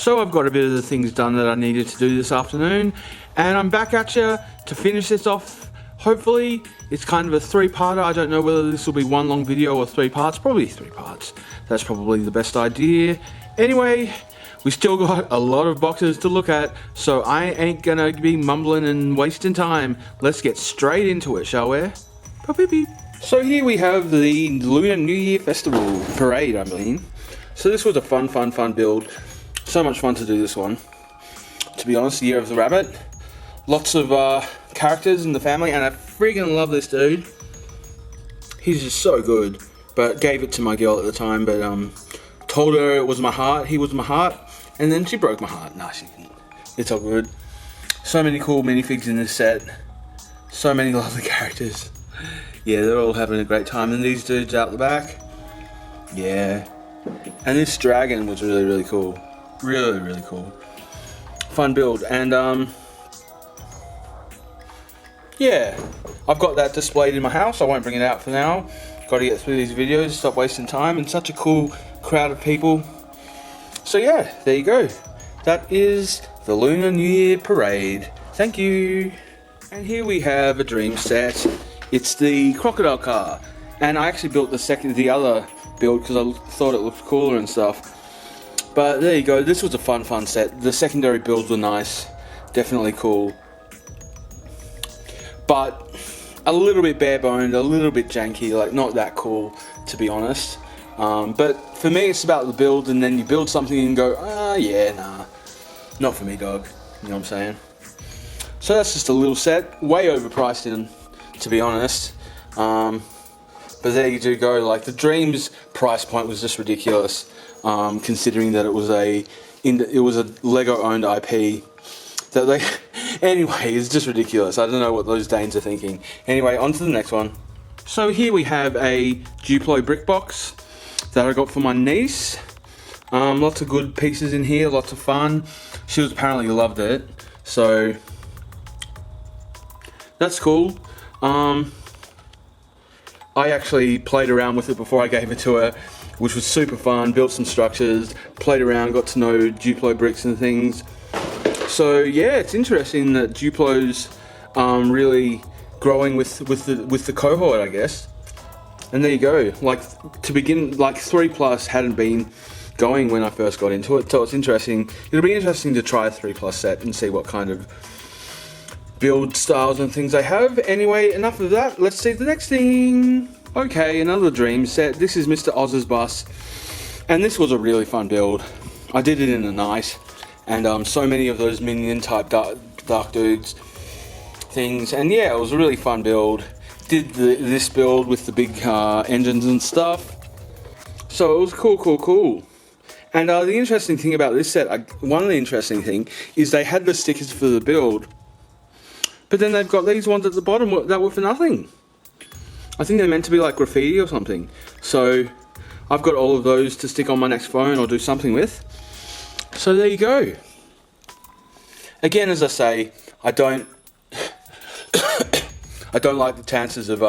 So I've got a bit of the things done that I needed to do this afternoon, and I'm back at you to finish this off. Hopefully, it's kind of a three-parter. I don't know whether this will be one long video or 3 parts. Probably 3 parts. That's probably the best idea. Anyway, we still got a lot of boxes to look at, so I ain't gonna be mumbling and wasting time. Let's get straight into it, shall we? Beep, beep. So here we have the Lunar New Year Festival parade, I mean. So this was a fun build. So much fun to do this one. To be honest, Year of the Rabbit. Lots of characters in the family, and I freaking love this dude. He's just so good. But gave it to my girl at the time, but told her it was my heart, he was my heart, and then she broke my heart. Nah, she didn't. It's all good. So many cool minifigs in this set. So many lovely characters. Yeah, they're all having a great time. And these dudes out the back. Yeah. And this dragon was really cool. Really cool. Fun build. And yeah, I've got that displayed in my house. I won't bring it out for now. Got to get through these videos, stop wasting time, and such a cool crowd of people. So yeah, there you go. That is the Lunar New Year Parade. Thank you. And here we have a dream set. It's the crocodile car, and I actually built the other build because I thought it looked cooler and stuff. But there you go. This was a fun set. The secondary builds were nice, definitely cool, but a little bit bare-boned, a little bit janky, like not that cool, to be honest. But for me, it's about the build, and then you build something and go, yeah, nah, not for me, dog. You know what I'm saying? So that's just a little set, way overpriced, to be honest. But there you do go. Like the Dreams price point was just ridiculous, considering that it was a Lego-owned IP. That they, anyway, it's just ridiculous. I don't know what those Danes are thinking. Anyway, on to the next one. So here we have a Duplo brick box that I got for my niece. Lots of good pieces in here, lots of fun. She was apparently loved it, so that's cool. I actually played around with it before I gave it to her, which was super fun. Built some structures, played around, got to know Duplo bricks and things. So yeah, it's interesting that Duplo's really growing with the cohort, I guess. And there you go. Like to begin, like 3+ hadn't been going when I first got into it, so it's interesting. It'll be interesting to try a 3+ set and see what kind of build styles and things they have. Anyway, enough of that. Let's see the next thing. Okay, another dream set. This is Mr. Oz's bus, and this was a really fun build. I did it in the night. And so many of those minion type dark dudes things, and yeah, it was a really fun build. Did this build with the big engines and stuff, so it was cool. And the interesting thing about this set, one of the interesting thing is they had the stickers for the build, but then they've got these ones at the bottom that were for nothing. I think they're meant to be like graffiti or something. So I've got all of those to stick on my next phone or do something with. So there you go. Again, as I say, I don't like the chances of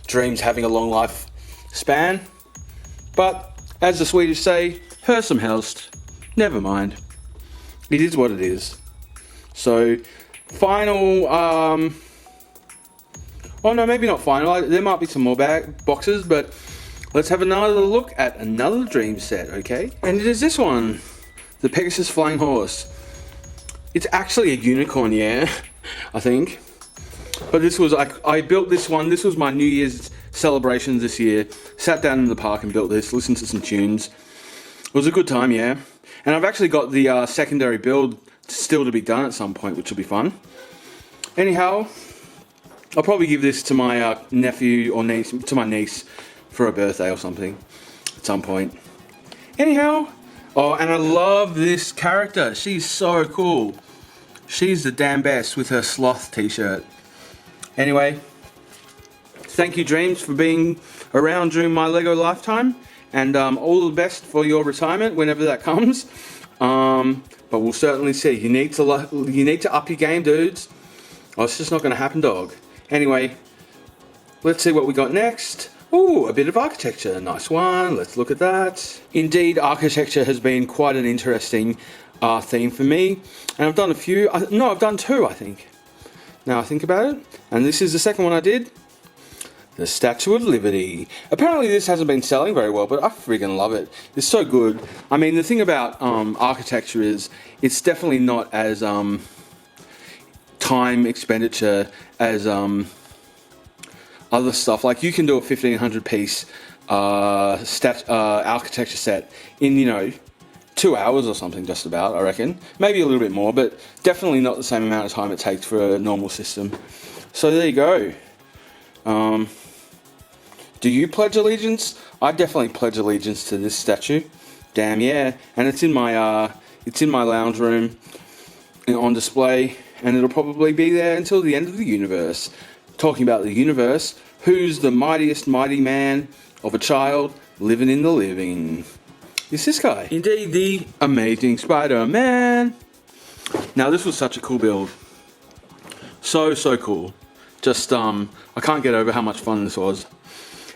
Dreams having a long life span. But as the Swedish say, hör som helst. Never mind. It is what it is. So final. Oh no, maybe not final. There might be some more boxes, but let's have another look at another dream set, okay? And it is this one, the Pegasus Flying Horse. It's actually a unicorn, yeah, I think. But this was, I built this one. This was my New Year's celebrations this year. Sat down in the park and built this, listened to some tunes. It was a good time, yeah. And I've actually got the secondary build still to be done at some point, which will be fun. Anyhow, I'll probably give this to my nephew or niece, to my niece, for a birthday or something at some point. Anyhow, oh, and I love this character. She's so cool. She's the damn best with her sloth t-shirt. Anyway, thank you Dreams for being around during my Lego lifetime, and all the best for your retirement whenever that comes. But we'll certainly see. You need to up your game, dudes, or it's just not going to happen, dog. Anyway, let's see what we got next. Ooh, a bit of architecture, nice one, let's look at that. Indeed, architecture has been quite an interesting theme for me, and I've done a few, no, I've done two, I think. Now I think about it, and this is the second one I did. The Statue of Liberty. Apparently this hasn't been selling very well, but I friggin' love it. It's so good. I mean, the thing about architecture is it's definitely not as time expenditure as other stuff. Like you can do a 1500 piece architecture set in, you know, 2 hours or something, just about, I reckon. Maybe a little bit more, but definitely not the same amount of time it takes for a normal system. So there you go. Do you pledge allegiance? I definitely pledge allegiance to this statue. Damn yeah. And it's in my lounge room on display, and it'll probably be there until the end of the universe. Talking about the universe, who's the mightiest mighty man of a child living in the living? It's this guy. Indeed, the Amazing Spider-Man. Now this was such a cool build. So cool. Just I can't get over how much fun this was.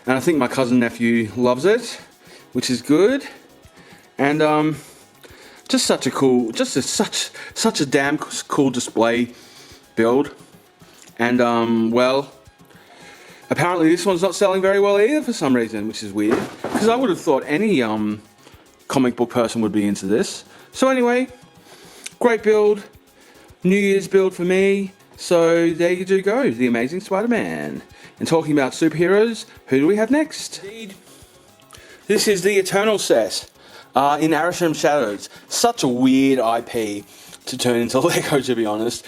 And I think my cousin nephew loves it, which is good. And just such a cool, such a damn cool display build. And well, apparently this one's not selling very well either for some reason, which is weird, because I would have thought any comic book person would be into this. So anyway, great build, New Year's build for me. So there you do go, the Amazing Spider-Man. And talking about superheroes, who do we have next? Indeed, this is the Eternal set in Arishem Shadows. Such a weird IP to turn into Lego, to be honest,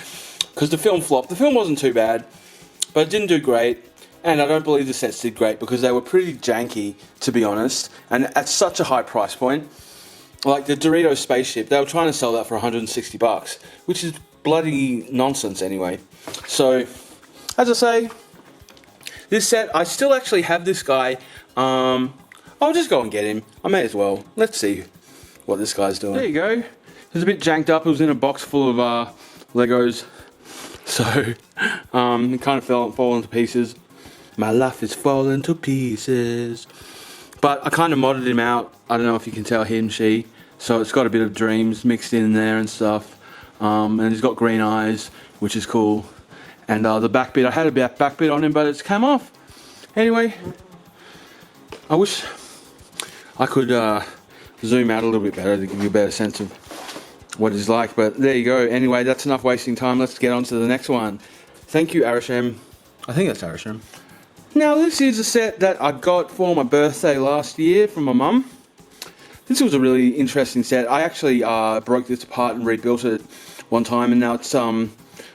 because the film flopped. The film wasn't too bad, but it didn't do great. And I don't believe the sets did great because they were pretty janky, to be honest, and at such a high price point. Like the Doritos spaceship, they were trying to sell that for 160 bucks, which is bloody nonsense anyway. So, as I say, this set, I still actually have this guy. I'll just go and get him. I may as well. Let's see what this guy's doing. There you go. It was a bit janked up. It was in a box full of Legos. So, it kind of fall into pieces. My life is falling to pieces. But I kind of modded him out. I don't know if you can tell him, she. So it's got a bit of dreams mixed in there and stuff. And he's got green eyes, which is cool. And the back bit, I had a back bit on him, but it's come off. Anyway, I wish I could zoom out a little bit better to give you a better sense of what he's like. But there you go. Anyway, that's enough wasting time. Let's get on to the next one. Thank you, Arishem. I think that's Arishem. Now, this is a set that I got for my birthday last year from my mum. This was a really interesting set. I actually broke this apart and rebuilt it one time, and now it's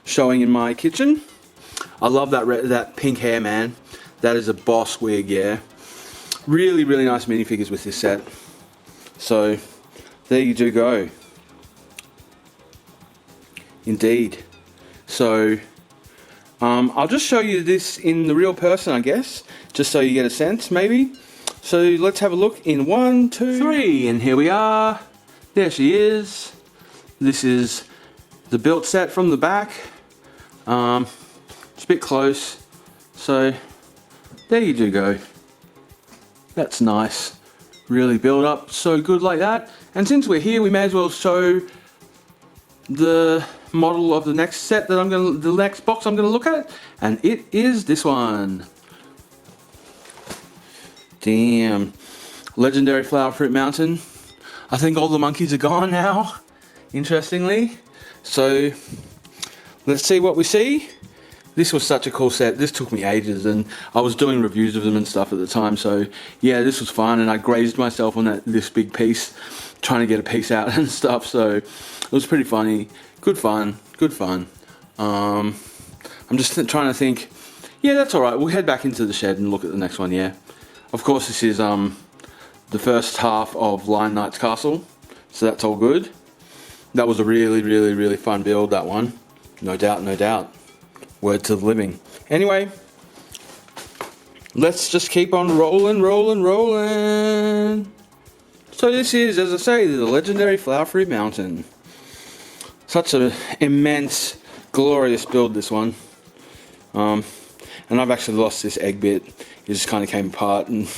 showing in my kitchen. I love that pink hair, man. That is a boss wig, yeah. Really, really nice minifigures with this set. So, there you do go. Indeed. So, I'll just show you this in the real person, I guess, just so you get a sense, maybe. So let's have a look in 1, 2, 3, and here we are. There she is. This is the built set from the back. It's a bit close, so there you do go. That's nice. Really build up so good like that. And since we're here, we may as well show the model of the next set that the next box I'm gonna look at, and it is this one. Damn. Legendary Flower Fruit Mountain. I think all the monkeys are gone now, interestingly. So let's see what we see. This was such a cool set. This took me ages, and I was doing reviews of them and stuff at the time, so yeah, this was fun, and I grazed myself on this big piece, trying to get a piece out and stuff, so it was pretty funny. Good fun. I'm just trying to think. Yeah, that's alright. We'll head back into the shed and look at the next one, yeah. Of course, this is the first half of Lion Knight's Castle, so that's all good. That was a really, really, really fun build, that one. No doubt, no doubt. Word to the living. Anyway, let's just keep on rolling. So this is, as I say, the legendary Flower Fruit Mountain. Such an immense, glorious build, this one. And I've actually lost this egg bit it just kind of came apart, and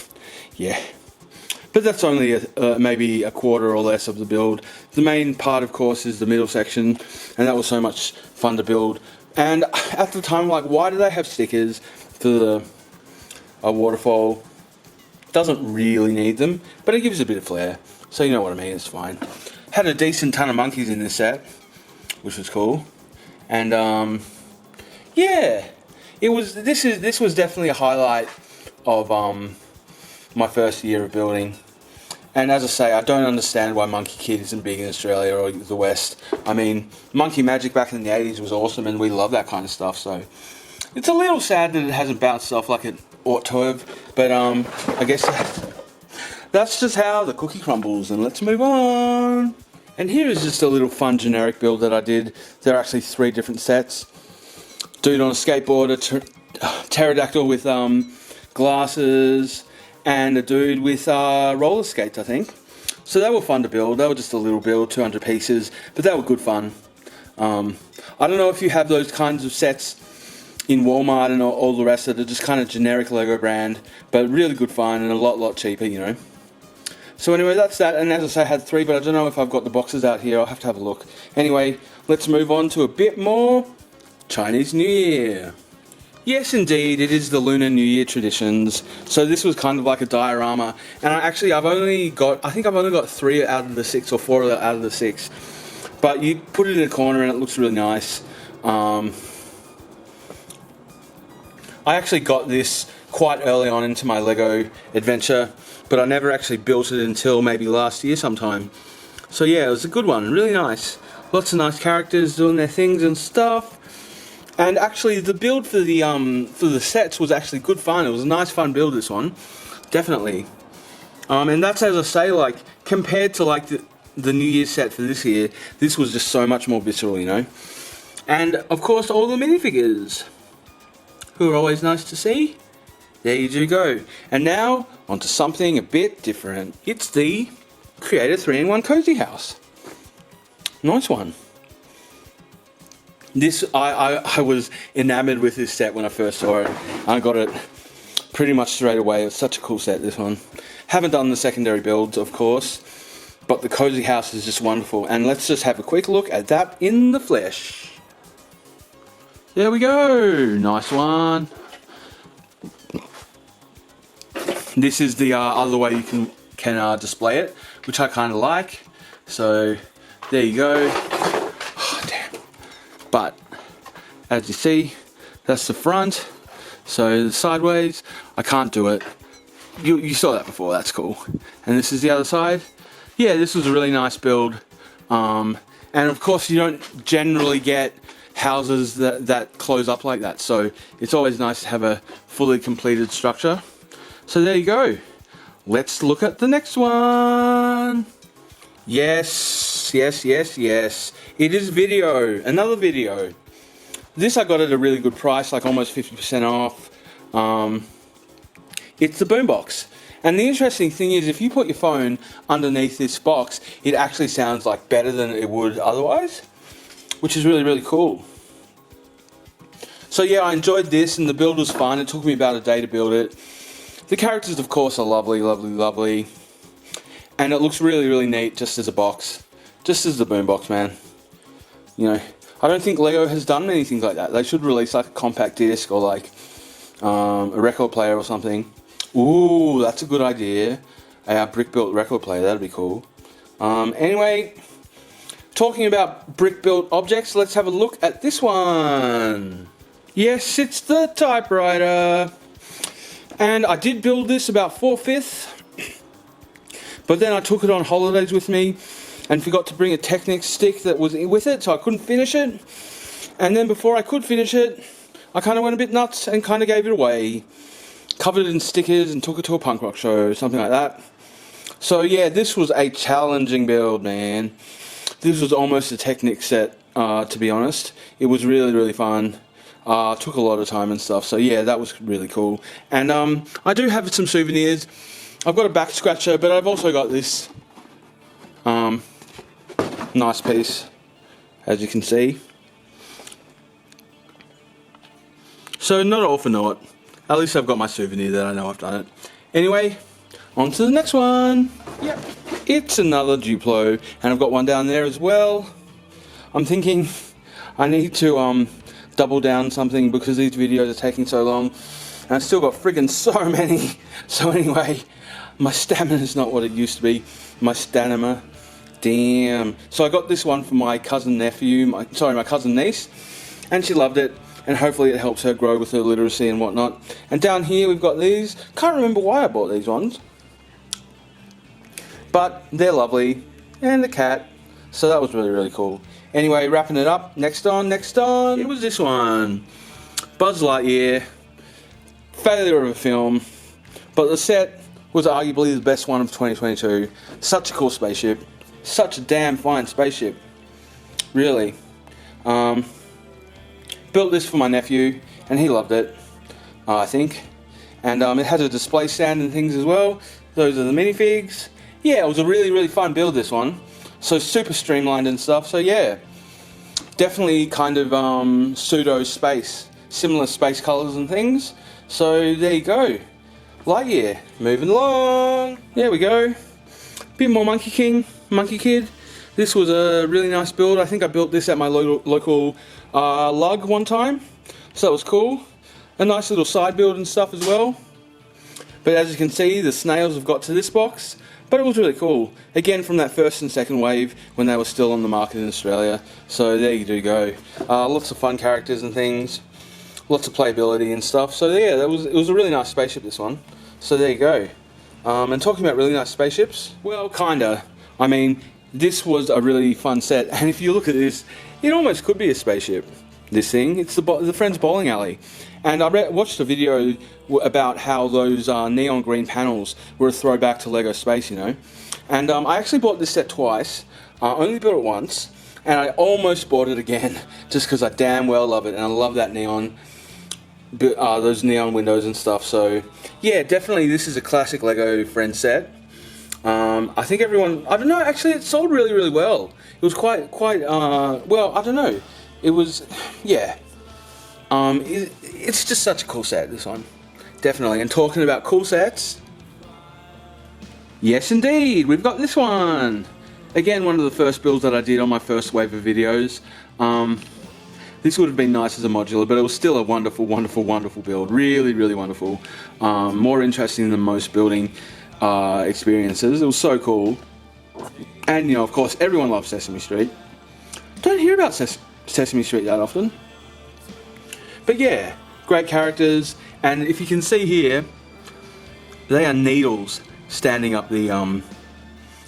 yeah. But that's only maybe a quarter or less of the build. The main part, of course, is the middle section, and that was so much fun to build. And at the time, like, why do they have stickers for a waterfall? Doesn't really need them, but it gives a bit of flair. So you know what I mean, it's fine. Had a decent ton of monkeys in this set, which was cool. And yeah, this was definitely a highlight of my first year of building. And as I say, I don't understand why Monkey Kid isn't big in Australia or the West. I mean, Monkey Magic back in the 80s was awesome, and we love that kind of stuff. So it's a little sad that it hasn't bounced off like it ought to have. But I guess that's just how the cookie crumbles. And let's move on. And here is just a little fun generic build that I did. There are actually 3 different sets. Dude on a skateboard, a pterodactyl with glasses, and a dude with roller skates, I think. So they were fun to build. They were just a little build, 200 pieces, but they were good fun. I don't know if you have those kinds of sets in Walmart and all the rest that are just kind of generic Lego brand, but really good fun and a lot cheaper, you know. So anyway, that's that. And as I say, I had 3, but I don't know if I've got the boxes out here. I'll have to have a look. Anyway, let's move on to a bit more Chinese New Year. Yes, indeed, it is the Lunar New Year traditions. So this was kind of like a diorama, and I think I've only got 3 out of the 6 or 4 out of the 6. But you put it in a corner and it looks really nice. I actually got this quite early on into my Lego adventure, but I never actually built it until maybe last year sometime. So yeah, it was a good one, really nice. Lots of nice characters doing their things and stuff. And actually, the build for the sets was actually good fun. It was a nice, fun build, this one, definitely. And that's, as I say, like compared to like the New Year set for this year, this was just so much more visceral, you know. And of course, all the minifigures, who are always nice to see. There you do go. And now onto something a bit different. It's the Creator 3-in-1 Cozy House. Nice one. This, I was enamored with this set when I first saw it. I got it pretty much straight away. It was such a cool set, this one. Haven't done the secondary builds, of course, but the Cozy House is just wonderful. And let's just have a quick look at that in the flesh. There we go. Nice one. This is the other way you can display it, which I kind of like. So there you go. Oh, damn. But as you see, that's the front. So the sideways, I can't do it. You saw that before, that's cool. And this is the other side. Yeah, this was a really nice build. And of course you don't generally get houses that close up like that. So it's always nice to have a fully completed structure. So there you go. Let's look at the next one. Yes. It is video, another video. This I got at a really good price, like almost 50% off. It's the boombox. And the interesting thing is, if you put your phone underneath this box, it actually sounds like better than it would otherwise, which is really, really cool. So yeah, I enjoyed this, and the build was fun. It took me about a day to build it. The characters, of course, are lovely. And it looks really, really neat just as a box. Just as the boombox, man. You know, I don't think Lego has done anything like that. They should release like a compact disc or like a record player or something. Ooh, that's a good idea. A brick-built record player, that'd be cool. Anyway, talking about brick-built objects, let's have a look at this one. Yes, it's the typewriter. And I did build this about 4/5, but then I took it on holidays with me and forgot to bring a Technics stick that was with it, so I couldn't finish it. And then before I could finish it, I kind of went a bit nuts and kind of gave it away. Covered it in stickers and took it to a punk rock show, something like that. So yeah, this was a challenging build, man. This was almost a Technics set, to be honest. It was really, really fun. Took a lot of time and stuff, so yeah, that was really cool. And I do have some souvenirs. I've got a back scratcher, but I've also got this nice piece, as you can see. So not all for naught. At least I've got my souvenir that I know I've done it. Anyway, on to the next one. Yep, it's another Duplo, and I've got one down there as well. I'm thinking I need to double down something because these videos are taking so long, and I've still got friggin' so many. So anyway, my stamina is not what it used to be. My stamina, damn. So I got this one for my cousin my cousin niece, and she loved it. And hopefully it helps her grow with her literacy and whatnot. And down here we've got these. Can't remember why I bought these ones, but they're lovely. And the cat. So that was really, really cool. Anyway, wrapping it up. Next on. It was this one. Buzz Lightyear. Failure of a film. But the set was arguably the best one of 2022. Such a cool spaceship. Such a damn fine spaceship. Really. Built this for my nephew, and he loved it, I think. And it has a display stand and things as well. Those are the minifigs. Yeah, it was a really, really fun build, this one. So super streamlined and stuff. So yeah, definitely kind of pseudo space, similar space colors and things. So there you go. Lightyear, moving along. There we go. Bit more Monkey Kid. This was a really nice build. I think I built this at my local lug one time, so that was cool. A nice little side build and stuff as well. But as you can see, the snails have got to this box, but it was really cool. Again, from that first and second wave when they were still on the market in Australia. So there you do go. Lots of fun characters and things, lots of playability and stuff. So yeah, it was a really nice spaceship, this one. So there you go. And talking about really nice spaceships, well, kinda. I mean, this was a really fun set, and if you look at this, it almost could be a spaceship. This thing, it's the Friends bowling alley, and I watched a video about how those neon green panels were a throwback to Lego Space, you know. And I actually bought this set twice. I only built it once, and I almost bought it again just because I damn well love it, and I love that neon, those neon windows and stuff. So yeah, definitely this is a classic Lego Friends set. I think everyone, I don't know, actually it sold really, really well. It was quite, well, I don't know. It was, yeah. It's just such a cool set, this one. Definitely. And talking about cool sets, yes indeed, we've got this one. Again, one of the first builds that I did on my first wave of videos. This would have been nice as a modular, but it was still a wonderful, wonderful, wonderful build. Really, really wonderful. More interesting than most building experiences. It was so cool. And, you know, of course, everyone loves Sesame Street. Don't hear about Sesame Street that often. But yeah, great characters. And if you can see here, they are needles standing up the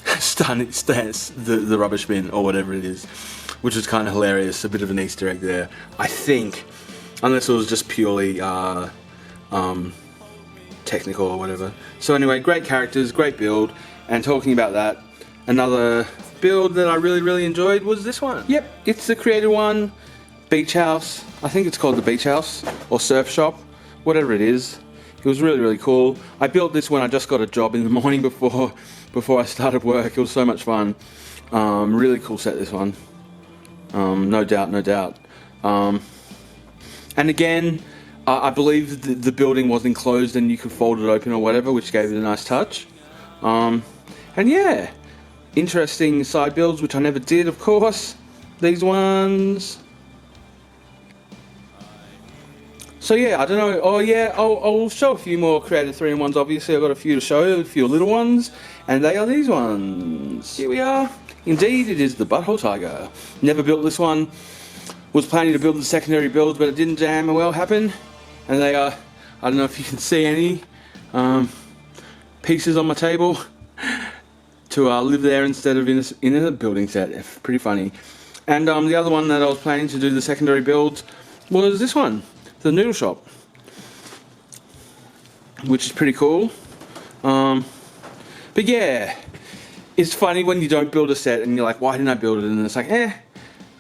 the rubbish bin or whatever it is, which is kind of hilarious. A bit of an Easter egg there, I think, unless it was just purely technical or whatever. So anyway, great characters, great build. And talking about that, another build that I really, really enjoyed was this one. Yep, it's the created one, Beach House. I think it's called the Beach House or Surf Shop, whatever it is. It was really, really cool. I built this when I just got a job in the morning before I started work. It was so much fun. Really cool set, this one. No doubt, no doubt. And again, I believe the building was enclosed and you could fold it open or whatever, which gave it a nice touch. And yeah, interesting side builds, which I never did, of course. These ones. So yeah, I don't know. Oh yeah, I'll show a few more created 3-in-1s. Obviously, I've got a few to show, a few little ones, and they are these ones. Here we are. Indeed, it is the Butthole Tiger. Never built this one. Was planning to build the secondary builds, but it didn't damn well happen. And they are, I don't know if you can see any pieces on my table to live there instead of in a building set. Pretty funny. And the other one that I was planning to do the secondary build was this one, the Noodle Shop, which is pretty cool. But yeah, it's funny when you don't build a set and you're like, why didn't I build it? And it's like,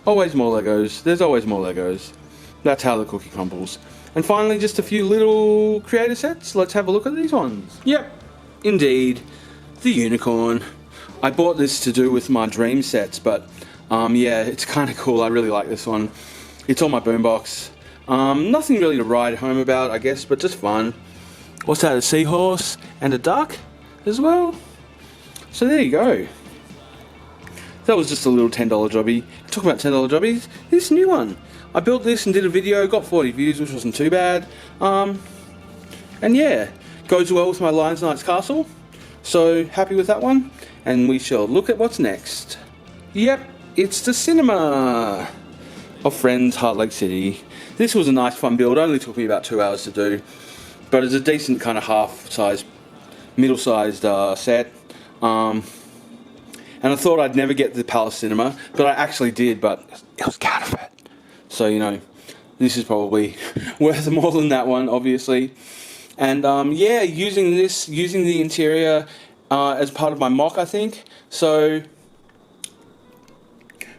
always more Legos. There's always more Legos. That's how the cookie crumbles. And finally, just a few little creator sets. Let's have a look at these ones. Yep, indeed, the Unicorn. I bought this to do with my dream sets, but yeah, it's kind of cool. I really like this one. It's on my boombox. Nothing really to write home about, I guess, but just fun. What's that, a seahorse and a duck as well? So there you go. That was just a little $10 jobby. Talk about $10 jobbies, this new one. I built this and did a video, got 40 views, which wasn't too bad. And yeah, goes well with my Lions Knights castle. So happy with that one. And we shall look at what's next. Yep, it's the cinema of Friends Heart Lake City. This was a nice fun build, only took me about 2 hours to do. But it's a decent kind of half-sized, middle-sized set. And I thought I'd never get the Palace Cinema, but I actually did, but it was counterfeit. So, you know, this is probably worth more than that one, obviously. And yeah, using the interior as part of my mock, I think. So,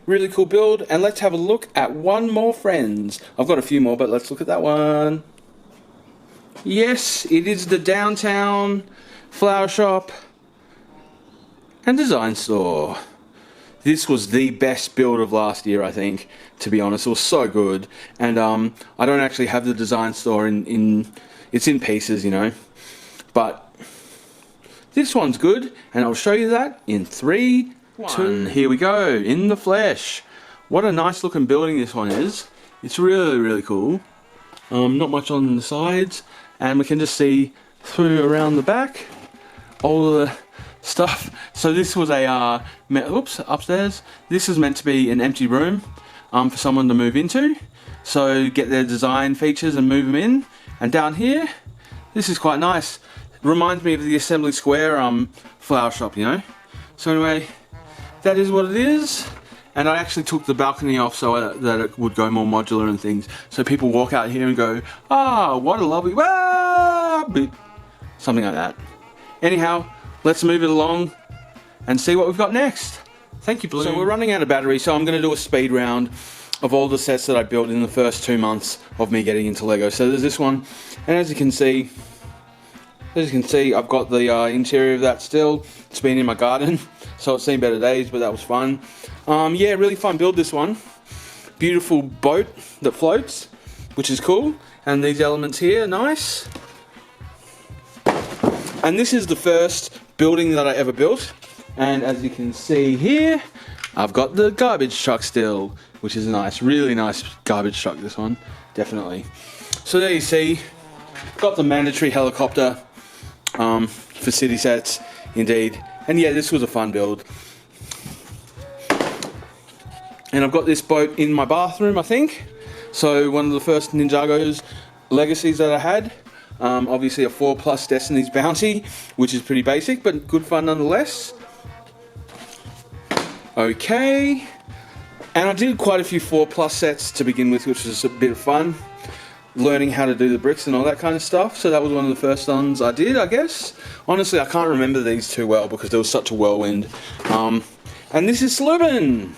really cool build. And let's have a look at one more Friends. I've got a few more, but let's look at that one. Yes, it is the downtown flower shop and design store. This was the best build of last year, I think, to be honest. It was so good. And I don't actually have the design store it's in pieces, you know. But this one's good, and I'll show you that in 3, 2, here we go, in the flesh. What a nice looking building this one is. It's really, really cool. Not much on the sides, and we can just see through around the back all the stuff. So this was a upstairs. This is meant to be an empty room for someone to move into. So get their design features and move them in. And down here, this is quite nice. Reminds me of the Assembly Square flower shop, you know. So anyway, that is what it is. And I actually took the balcony off so that it would go more modular and things. So people walk out here and go, ah, what a lovely, something like that. Anyhow, let's move it along and see what we've got next. Thank you, Blue. So we're running out of battery, so I'm going to do a speed round of all the sets that I built in the first 2 months of me getting into Lego. So there's this one, and as you can see, I've got the interior of that still. It's been in my garden, so it's seen better days, but that was fun. Yeah, really fun build, this one. Beautiful boat that floats, which is cool. And these elements here, nice. And this is the first building that I ever built. And as you can see here, I've got the garbage truck still, which is nice. Really nice garbage truck, this one, definitely. So there you see, got the mandatory helicopter for city sets, indeed. And yeah, this was a fun build. And I've got this boat in my bathroom, I think. So one of the first Ninjago's legacies that I had. Obviously a 4+ Destiny's Bounty, which is pretty basic, but good fun nonetheless. Okay. And I did quite a few 4+ sets to begin with, which was a bit of fun. Learning how to do the bricks and all that kind of stuff. So that was one of the first ones I did, I guess. Honestly, I can't remember these too well because there was such a whirlwind. And this is Slubin.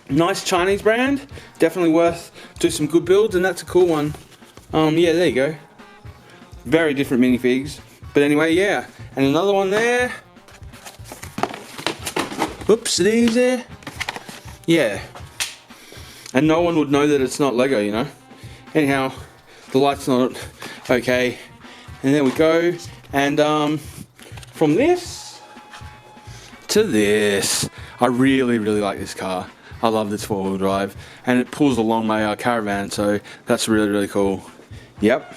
Nice Chinese brand. Definitely worth do some good builds, and that's a cool one. Yeah, there you go. Very different minifigs. But anyway, yeah. And another one there. Oops, these there. Yeah. And no one would know that it's not Lego, you know. Anyhow, the light's not okay. And there we go. And from this to this. I really, really like this car. I love this 4-wheel drive. And it pulls along my caravan, so that's really, really cool. Yep.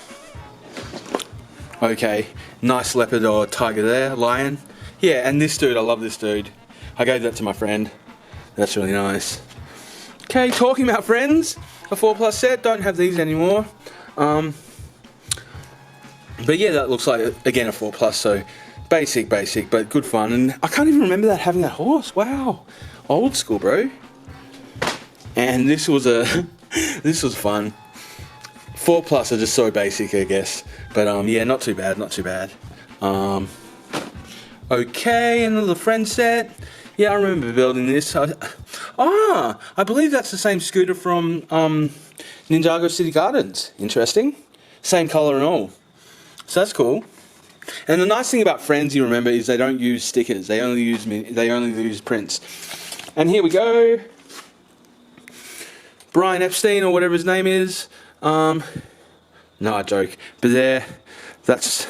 Okay, nice leopard or tiger there, lion. Yeah, and this dude, I love this dude. I gave that to my friend. That's really nice. Okay, talking about friends, a 4+ set, don't have these anymore. But yeah, that looks like, again, a 4+, so basic, but good fun. And I can't even remember that having that horse, wow. Old school, bro. And this was this was fun. 4+ are just so basic, I guess. But yeah, not too bad, not too bad. Okay, another friend set. Yeah, I remember building this. I believe that's the same scooter from Ninjago City Gardens. Interesting. Same colour and all. So that's cool. And the nice thing about Friends, you remember, is they don't use stickers. They only use prints. And here we go. Brian Epstein or whatever his name is. No, I joke. But there, that's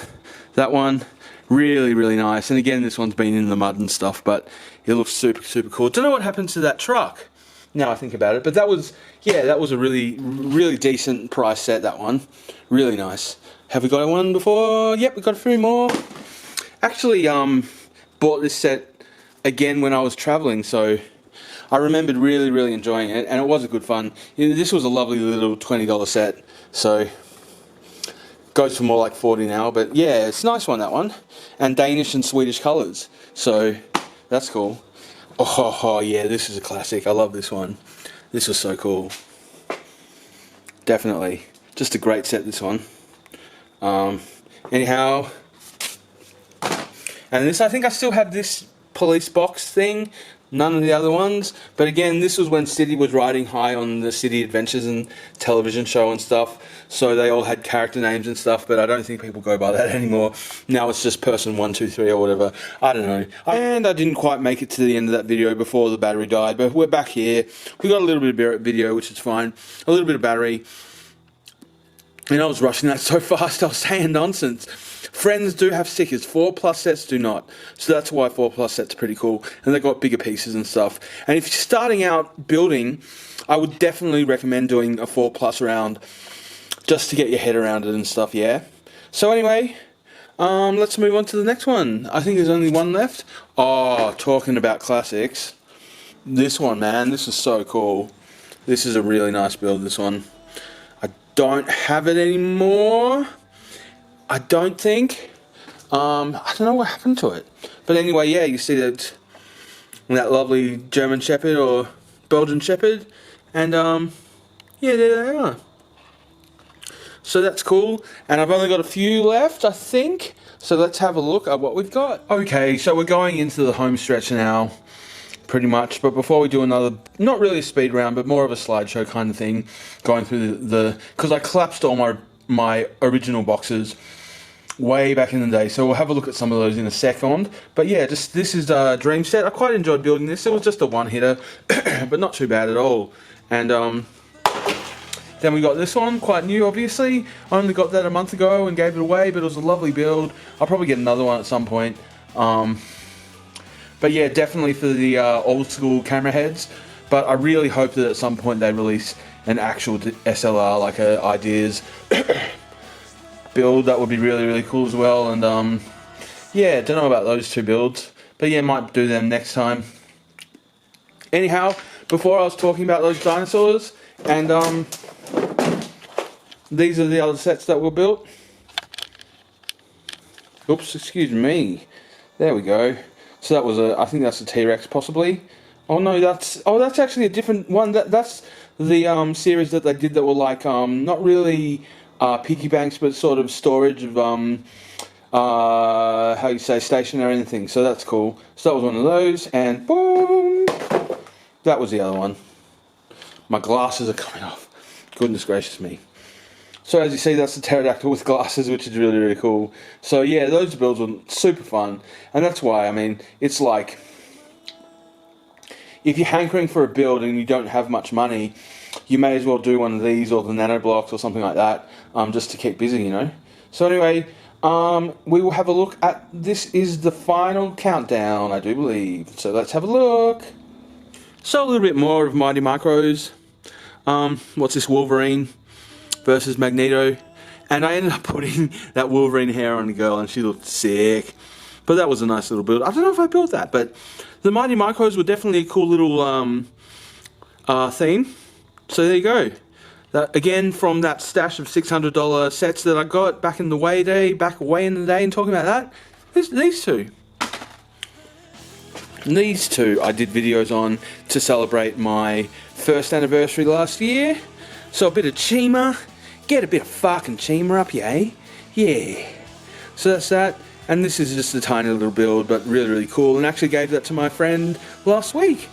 that one. Really, really nice. And again, this one's been in the mud and stuff, but it looks super, super cool. Don't know what happened to that truck. Now I think about it, but that was, yeah, that was a really, really decent price set, that one. Really nice. Have we got one before? Yep, we got a few more. Actually, bought this set again when I was traveling, so I remembered really, really enjoying it, and it was a good fun. This was a lovely little $20 set, so goes for more like 40 now, but yeah, it's a nice one, that one. And Danish and Swedish colours, so that's cool. Oh yeah, this is a classic. I love this one. This was so cool. Definitely. Just a great set, this one. Anyhow, and this, I think I still have this police box thing. None of the other ones. But again, this was when City was riding high on the City Adventures and television show and stuff. So they all had character names and stuff, but I don't think people go by that anymore. Now it's just person 1, 2, 3 or whatever. I don't know. And I didn't quite make it to the end of that video before the battery died, but we're back here. We got a little bit of video, which is fine. A little bit of battery. And I was rushing that so fast, I was saying nonsense. Friends do have stickers, 4+ sets do not. So that's why 4+ sets are pretty cool. And they've got bigger pieces and stuff. And if you're starting out building, I would definitely recommend doing a 4+ round just to get your head around it and stuff, yeah? So anyway, let's move on to the next one. I think there's only one left. Oh, talking about classics. This one, man, this is so cool. This is a really nice build, this one. I don't have it anymore. I don't think. I don't know what happened to it. But anyway, yeah, you see that lovely German Shepherd or Belgian Shepherd. And yeah, there they are. So that's cool. And I've only got a few left, I think. So let's have a look at what we've got. Okay, so we're going into the home stretch now, pretty much. But before we do another, not really a speed round, but more of a slideshow kind of thing, going through because I collapsed all my original boxes way back in the day, so we'll have a look at some of those in a second. But yeah, this is a dream set. I quite enjoyed building this. It was just a one-hitter, but not too bad at all. And then we got this one, quite new obviously. I only got that a month ago and gave it away, but it was a lovely build. I'll probably get another one at some point. But yeah, definitely for the old school camera heads. But I really hope that at some point they release an actual SLR, like a Ideas build. That would be really, really cool as well. And yeah, don't know about those two builds, but yeah, might do them next time. Anyhow, before I was talking about those dinosaurs, and these are the other sets that were built. Oops, excuse me. There we go. So that was I think that's a T-Rex possibly. Oh no, that's actually a different one. That's the series that they did that were like not really piggy banks, but sort of storage of how you say, stationary and things. So that's cool. So that was one of those, and boom, that was the other one. My glasses are coming off. Goodness gracious me. So as you see, that's the pterodactyl with glasses, which is really, really cool. So yeah, those builds were super fun, and that's why, I mean, it's like, if you're hankering for a build and you don't have much money, you may as well do one of these or the nano blocks or something like that, just to keep busy, you know. So anyway, we will have a look at, this is the final countdown, I do believe. So let's have a look. So a little bit more of Mighty Micros. What's this, Wolverine versus Magneto, and I ended up putting that Wolverine hair on the girl, and she looked sick. But that was a nice little build. I don't know if I built that, but the Mighty Micros were definitely a cool little theme. So there you go. That, again, from that stash of $600 sets that I got back in the way in the day, and talking about that, these two. These two I did videos on to celebrate my first anniversary last year. So a bit of Chima, get a bit of fucking Chima up, yeah? Yeah. So that's that. And this is just a tiny little build, but really, really cool. And actually gave that to my friend last week.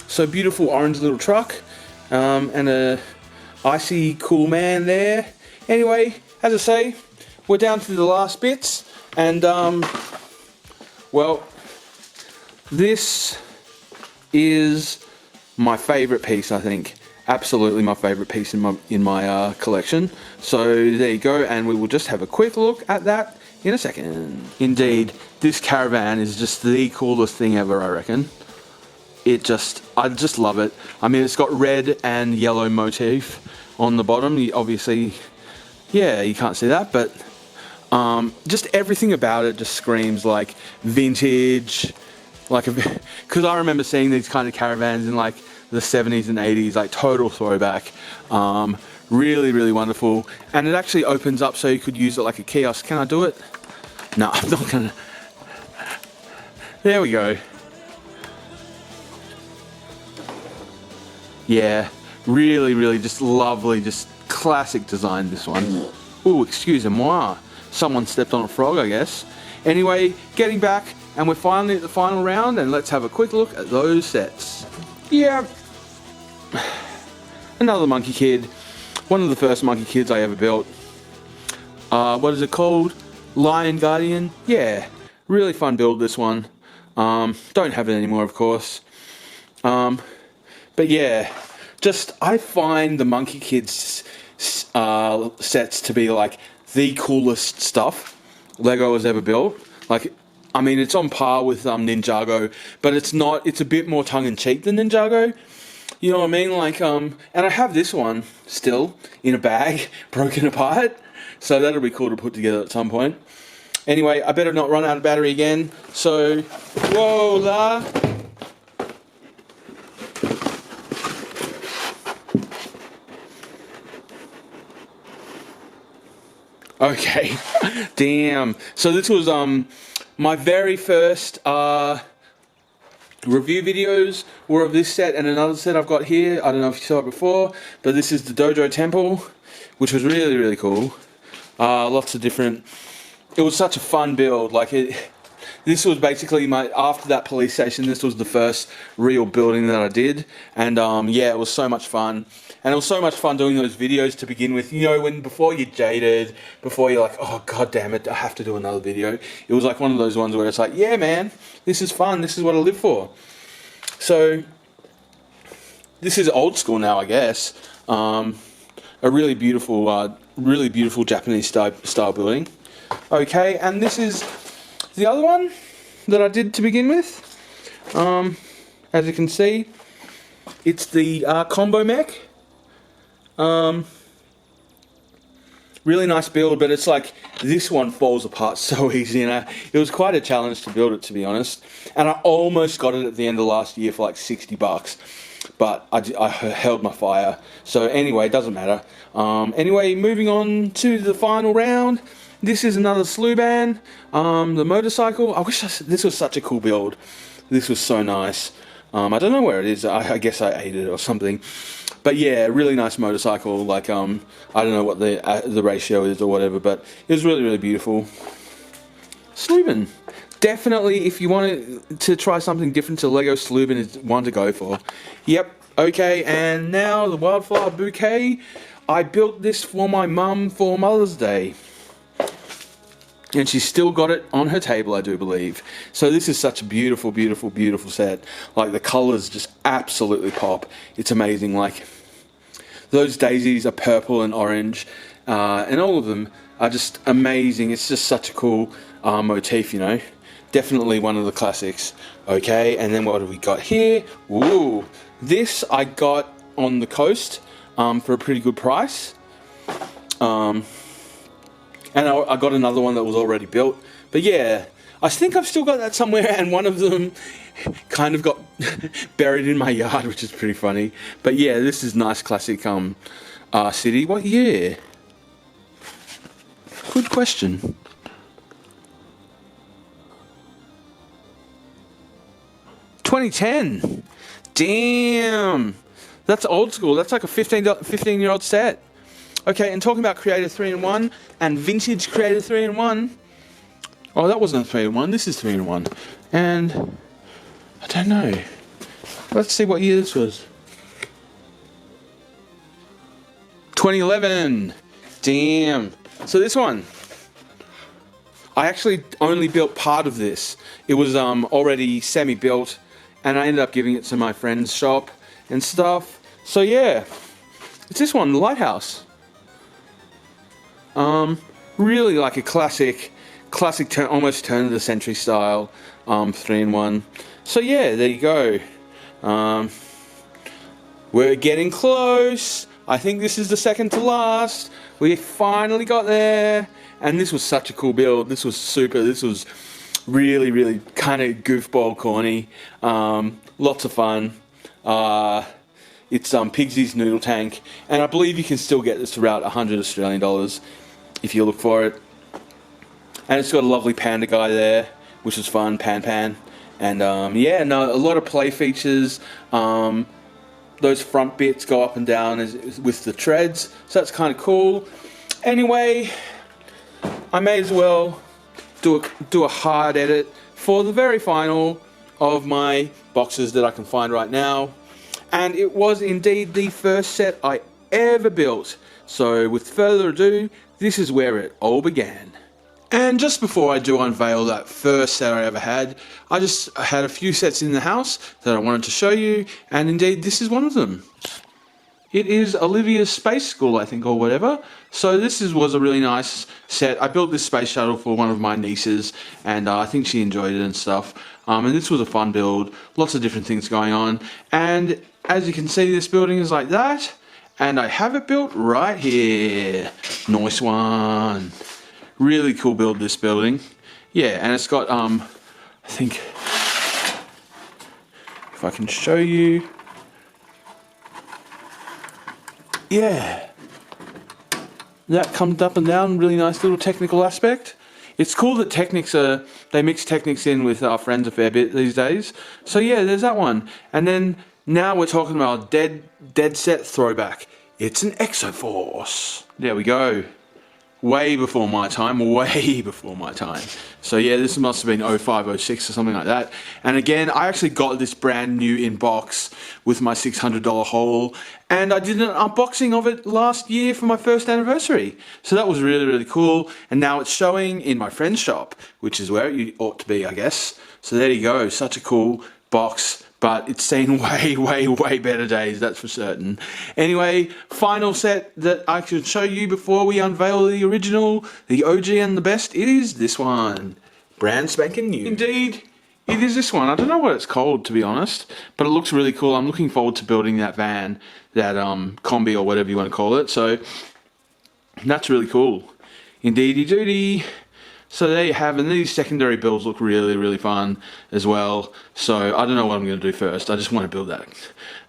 So beautiful orange little truck, and a icy cool man there. Anyway, as I say, we're down to the last bits, and well, this is my favourite piece, I think. absolutely my favorite piece in my collection. So there you go, and we will just have a quick look at that in a second. Indeed, this caravan is just the coolest thing ever, I reckon. I just love it. I mean, it's got red and yellow motif on the bottom. Obviously, yeah, you can't see that, but just everything about it just screams like vintage, because I remember seeing these kind of caravans in like the 70s and 80s, like total throwback. Really, really wonderful. And it actually opens up so you could use it like a kiosk. Can I do it? No, I'm not gonna. There we go. Yeah, really, really just lovely, just classic design, this one. Ooh, excusez-moi. Someone stepped on a frog, I guess. Anyway, getting back, and we're finally at the final round, and let's have a quick look at those sets. Yeah. Another Monkey Kid. One of the first Monkey Kids I ever built. What is it called? Lion Guardian? Yeah. Really fun build, this one. Don't have it anymore, of course. But yeah, I find the Monkey Kids sets to be like the coolest stuff Lego has ever built. Like, I mean, it's on par with Ninjago, but it's not. It's a bit more tongue-in-cheek than Ninjago. You know what I mean? Like, and I have this one still in a bag, broken apart. So that'll be cool to put together at some point. Anyway, I better not run out of battery again. So, whoa, la. Okay, damn. So this was my very first review videos were of this set and another set I've got here. I don't know if you saw it before, but this is the Dojo Temple, which was really, really cool. Lots of different. It was such a fun build. Like this was basically after that police station. This was the first real building that I did, and yeah, it was so much fun. And it was so much fun doing those videos to begin with. You know, before you're jaded, before you're like, oh god damn it, I have to do another video. It was like one of those ones where it's like, yeah man, this is fun, this is what I live for. So this is old school now, I guess. A really beautiful Japanese style building. Okay, and this is the other one that I did to begin with. As you can see, it's the combo mech. Really nice build, but it's like this one falls apart so easy, and it was quite a challenge to build it, to be honest. And I almost got it at the end of last year for like $60, but I held my fire. So anyway, it doesn't matter. Anyway, moving on to the final round. This is another Sluban, the motorcycle. I wish this was such a cool build. This was so nice. I don't know where it is. I guess I ate it or something. But yeah, really nice motorcycle. Like I don't know what the ratio is or whatever, but it was really, really beautiful. Sluban. Definitely, if you wanted to try something different to Lego, Sluban is one to go for. Yep. Okay, and now the wildflower bouquet. I built this for my mum for Mother's Day. And she's still got it on her table, I do believe. So this is such a beautiful, beautiful, beautiful set. Like, the colours just absolutely pop. It's amazing. Like, those daisies are purple and orange. And all of them are just amazing. It's just such a cool motif, you know. Definitely one of the classics. Okay, and then what have we got here? Ooh, this I got on the coast for a pretty good price. And I got another one that was already built. But yeah, I think I've still got that somewhere, and one of them kind of got buried in my yard, which is pretty funny. But yeah, this is nice classic city. What year? Good question. $2010. Damn. That's old school. That's like a 15-year-old set. Okay, and talking about Creator 3-in-1 and vintage Creator 3-in-1. Oh, that wasn't a 3-in-1. This is 3-in-1. And I don't know. Let's see what year this was. 2011. Damn. So this one, I actually only built part of this. It was already semi-built, and I ended up giving it to my friend's shop and stuff. So yeah, it's this one, the Lighthouse. Really like a classic almost turn of the century style 3-in-1. So yeah, there you go. We're getting close. I think this is the second to last. We finally got there, and this was such a cool build. This was really kind of goofball corny. Lots of fun. It's Pigsy's Noodle Tank, and I believe you can still get this for about 100 Australian dollars if you look for it. And it's got a lovely panda guy there, which was fun, Pan. And yeah, no, a lot of play features. Those front bits go up and down with the treads, so that's kind of cool. Anyway, I may as well do a hard edit for the very final of my boxes that I can find right now. And it was indeed the first set I ever built. So with further ado, this is where it all began. And just before I do unveil that first set I ever had, I just had a few sets in the house that I wanted to show you, and indeed this is one of them. It is Olivia's Space School, I think, or whatever. So this was a really nice set. I built this space shuttle for one of my nieces, and I think she enjoyed it and stuff. And this was a fun build, lots of different things going on. And as you can see, this building is like that, and I have it built right here. Nice one. Really cool build, this building. Yeah, and it's got, I think, if I can show you. Yeah. That comes up and down, really nice little technical aspect. It's cool that they mix Technics in with our friends a fair bit these days. So yeah, there's that one. And then now we're talking about a dead set throwback. It's an Exoforce. There we go. Way before my time. So yeah, this must have been 05, 06 or something like that. And again, I actually got this brand new in box with my $600 haul, and I did an unboxing of it last year for my first anniversary. So that was really cool, and now it's showing in my friend's shop, which is where it ought to be, I guess. So there you go, such a cool box. But it's seen way better days, that's for certain. Anyway, final set that I can show you before we unveil the original, the OG and the best, it is this one. Brand spanking new. Indeed, it is this one. I don't know what it's called, to be honest, but it looks really cool. I'm looking forward to building that van, that combi or whatever you want to call it. So that's really cool. Indeedy doody. So there you have, and these secondary builds look really fun as well. So I don't know what I'm going to do first. I just want to build that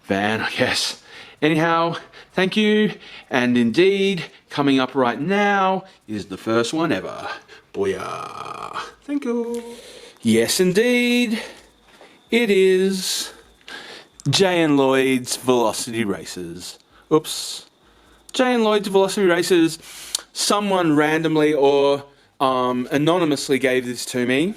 van, I guess. Anyhow, thank you. And indeed, coming up right now is the first one ever. Booyah. Thank you. Yes, indeed. It is Jay and Lloyd's Velocity Racers. Oops. Jay and Lloyd's Velocity Racers. Someone randomly or anonymously gave this to me,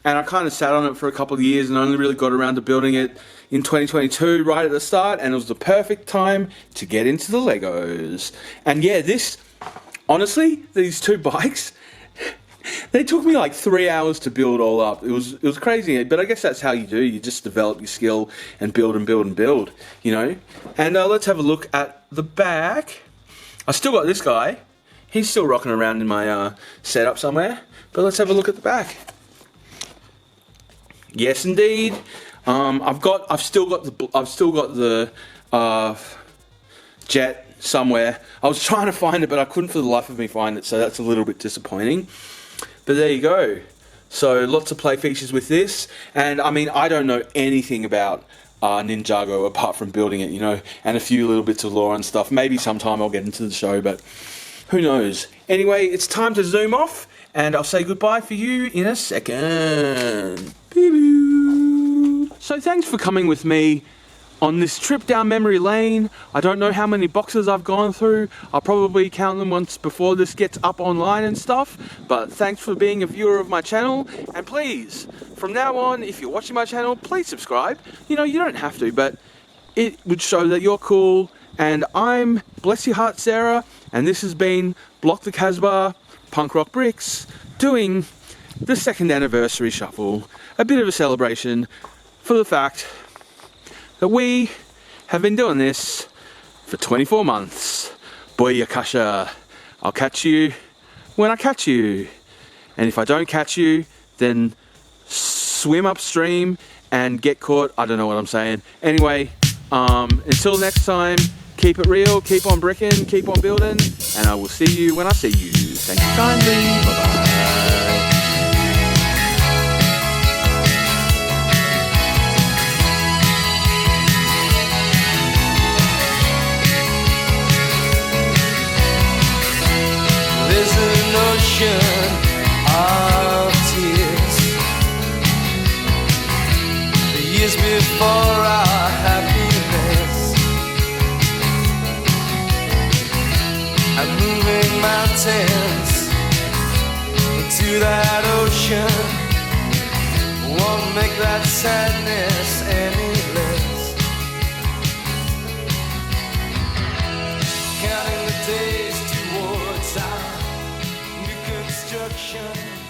and I kind of sat on it for a couple of years and only really got around to building it in 2022 right at the start, and it was the perfect time to get into the Legos. And yeah, honestly, these two bikes, they took me like 3 hours to build all up. It was crazy, but I guess that's how you do. You just develop your skill and build, you know. And let's have a look at the back. I still got this guy. He's still rocking around in my setup somewhere, but let's have a look at the back. Yes, indeed. I've still got the jet somewhere. I was trying to find it, but I couldn't for the life of me find it, so that's a little bit disappointing. But there you go. So lots of play features with this, and I mean, I don't know anything about Ninjago apart from building it, you know, and a few little bits of lore and stuff. Maybe sometime I'll get into the show, but who knows? Anyway, it's time to zoom off, and I'll say goodbye for you in a second. Boo-boo. So thanks for coming with me on this trip down memory lane. I don't know how many boxes I've gone through. I'll probably count them once before this gets up online and stuff, but thanks for being a viewer of my channel, and please, from now on, if you're watching my channel, please subscribe. You know, you don't have to, but it would show that you're cool. And I'm Bless Your Heart Sarah, and this has been bLOck the Casbah Punk Rock Bricks doing the second anniversary shuffle. A bit of a celebration for the fact that we have been doing this for 24 months. Booyakasha. I'll catch you when I catch you. And if I don't catch you, then swim upstream and get caught. I don't know what I'm saying. Anyway, until next time, keep it real, keep on bricking, keep on building, and I will see you when I see you. Thank you kindly. Bye-bye. There's an ocean of tears, the years before our happiness. I'm moving mountains into that ocean, won't make that sadness any less. Counting the days towards our new construction.